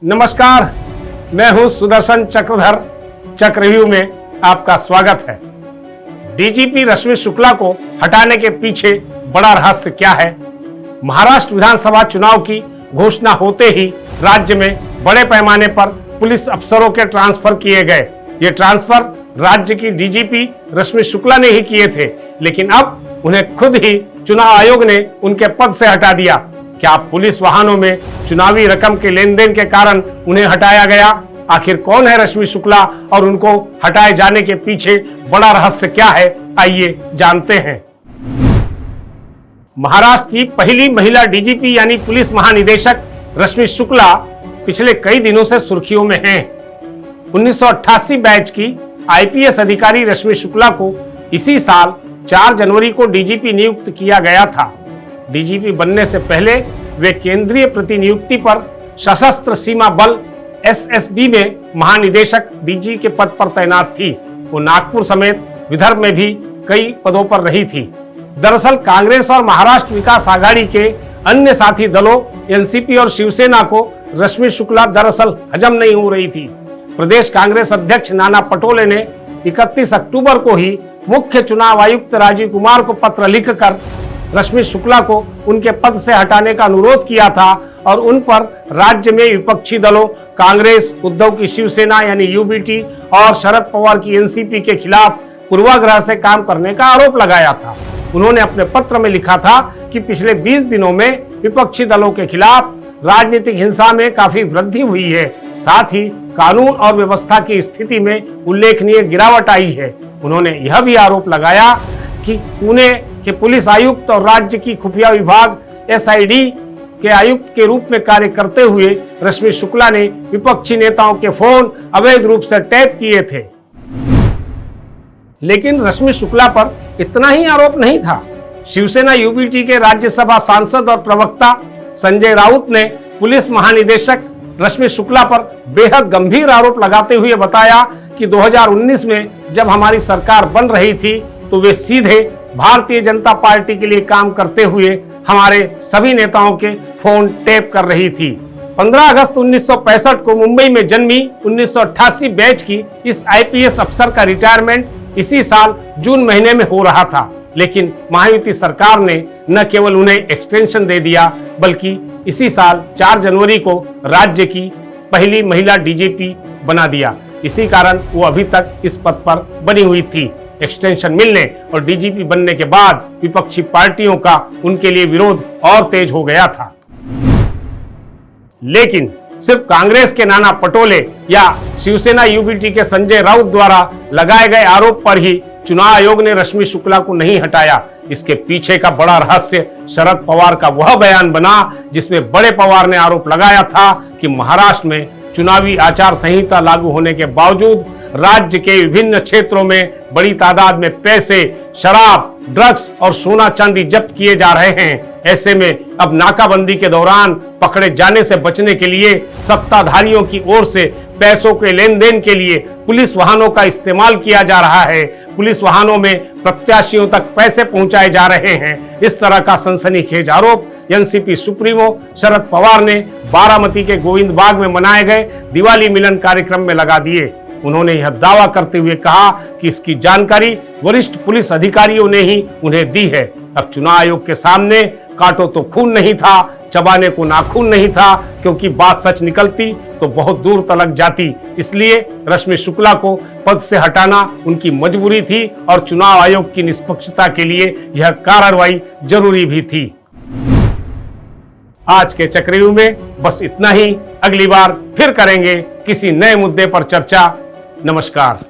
नमस्कार, मैं हूं सुदर्शन चक्रधर। चक्रव्यूह में आपका स्वागत है। डीजीपी रश्मि शुक्ला को हटाने के पीछे बड़ा रहस्य क्या है? महाराष्ट्र विधानसभा चुनाव की घोषणा होते ही राज्य में बड़े पैमाने पर पुलिस अफसरों के ट्रांसफर किए गए। ये ट्रांसफर राज्य की डीजीपी रश्मि शुक्ला ने ही किए थे, लेकिन अब उन्हें खुद ही चुनाव आयोग ने उनके पद से हटा दिया। क्या पुलिस वाहनों में चुनावी रकम के लेन देन के कारण उन्हें हटाया गया? आखिर कौन है रश्मि शुक्ला और उनको हटाए जाने के पीछे बड़ा रहस्य क्या है? आइए जानते हैं। महाराष्ट्र की पहली महिला डीजीपी यानी पुलिस महानिदेशक रश्मि शुक्ला पिछले कई दिनों से सुर्खियों में हैं। 1988 बैच की आईपीएस अधिकारी रश्मि शुक्ला को इसी साल 4 जनवरी को डीजीपी नियुक्त किया गया था। डीजीपी बनने से पहले वे केंद्रीय प्रतिनियुक्ति पर सशस्त्र सीमा बल एसएसबी में महानिदेशक डीजी के पद पर तैनात थी। वो नागपुर समेत विदर्भ में भी कई पदों पर रही थी। दरअसल कांग्रेस और महाराष्ट्र विकास आघाड़ी के अन्य साथी दलों एनसीपी और शिवसेना को रश्मि शुक्ला दरअसल हजम नहीं हो रही थी। प्रदेश कांग्रेस अध्यक्ष नाना पटोले ने 31 अक्टूबर को ही मुख्य चुनाव आयुक्त राजीव कुमार को पत्र लिखकर रश्मि शुक्ला को उनके पद से हटाने का अनुरोध किया था और उन पर राज्य में विपक्षी दलों कांग्रेस, उद्धव की शिवसेना यानी यूबीटी और शरद पवार की एनसीपी के खिलाफ पूर्वाग्रह से काम करने का आरोप लगाया था। उन्होंने अपने पत्र में लिखा था कि पिछले 20 दिनों में विपक्षी दलों के खिलाफ राजनीतिक हिंसा में काफी वृद्धि हुई है, साथ ही कानून और व्यवस्था की स्थिति में उल्लेखनीय गिरावट आई है। उन्होंने यह भी आरोप लगाया कि पुणे के पुलिस आयुक्त और राज्य की खुफिया विभाग एसआईडी के आयुक्त के रूप में कार्य करते हुए रश्मि शुक्ला ने विपक्षी नेताओं के फोन अवैध रूप से टैप किए थे। लेकिन रश्मि शुक्ला पर इतना ही आरोप नहीं था। शिवसेना यूबीटी के राज्यसभा सांसद और प्रवक्ता संजय राउत ने पुलिस महानिदेशक रश्मि शुक्ला पर बेहद गंभीर आरोप लगाते हुए बताया कि 2019 में जब हमारी सरकार बन रही थी तो वे सीधे भारतीय जनता पार्टी के लिए काम करते हुए हमारे सभी नेताओं के फोन टैप कर रही थी। 15 अगस्त 1965 को मुंबई में जन्मी 1988 बैच की इस आईपीएस अफसर का रिटायरमेंट इसी साल जून महीने में हो रहा था, लेकिन महायुति सरकार ने न केवल उन्हें एक्सटेंशन दे दिया बल्कि इसी साल 4 जनवरी को राज्य की पहली महिला डीजीपी बना दिया। इसी कारण वो अभी तक इस पद पर बनी हुई थी। एक्सटेंशन मिलने और डीजीपी बनने के बाद विपक्षी पार्टियों का उनके लिए विरोध और तेज हो गया था। लेकिन सिर्फ कांग्रेस के नाना पटोले या शिवसेना यूबीटी के संजय राउत द्वारा लगाए गए आरोप पर ही चुनाव आयोग ने रश्मि शुक्ला को नहीं हटाया। इसके पीछे का बड़ा रहस्य शरद पवार का वह बयान बना जिसमें बड़े पवार ने आरोप लगाया था कि महाराष्ट्र में चुनावी आचार संहिता लागू होने के बावजूद राज्य के विभिन्न क्षेत्रों में बड़ी तादाद में पैसे, शराब, ड्रग्स और सोना चांदी जब्त किए जा रहे हैं। ऐसे में अब नाकाबंदी के दौरान पकड़े जाने से बचने के लिए सत्ताधारियों की ओर से पैसों के लेन देन के लिए पुलिस वाहनों का इस्तेमाल किया जा रहा है। पुलिस वाहनों में प्रत्याशियों तक पैसे पहुंचाए जा रहे हैं। इस तरह का सनसनीखेज आरोप एनसीपी सुप्रीमो शरद पवार ने बारामती के गोविंद बाग में मनाए गए दिवाली मिलन कार्यक्रम में लगा दिए। उन्होंने यह दावा करते हुए कहा कि इसकी जानकारी वरिष्ठ पुलिस अधिकारियों ने ही उन्हें दी है। अब चुनाव आयोग के सामने काटो तो खून नहीं था, चबाने को नाखून नहीं था, क्योंकि बात सच निकलती तो बहुत दूर तलक जाती। इसलिए रश्मि शुक्ला को पद से हटाना उनकी मजबूरी थी और चुनाव आयोग की निष्पक्षता के लिए यह कार्रवाई जरूरी भी थी। आज के चक्रव्यूह में बस इतना ही। अगली बार फिर करेंगे किसी नए मुद्दे पर चर्चा। नमस्कार।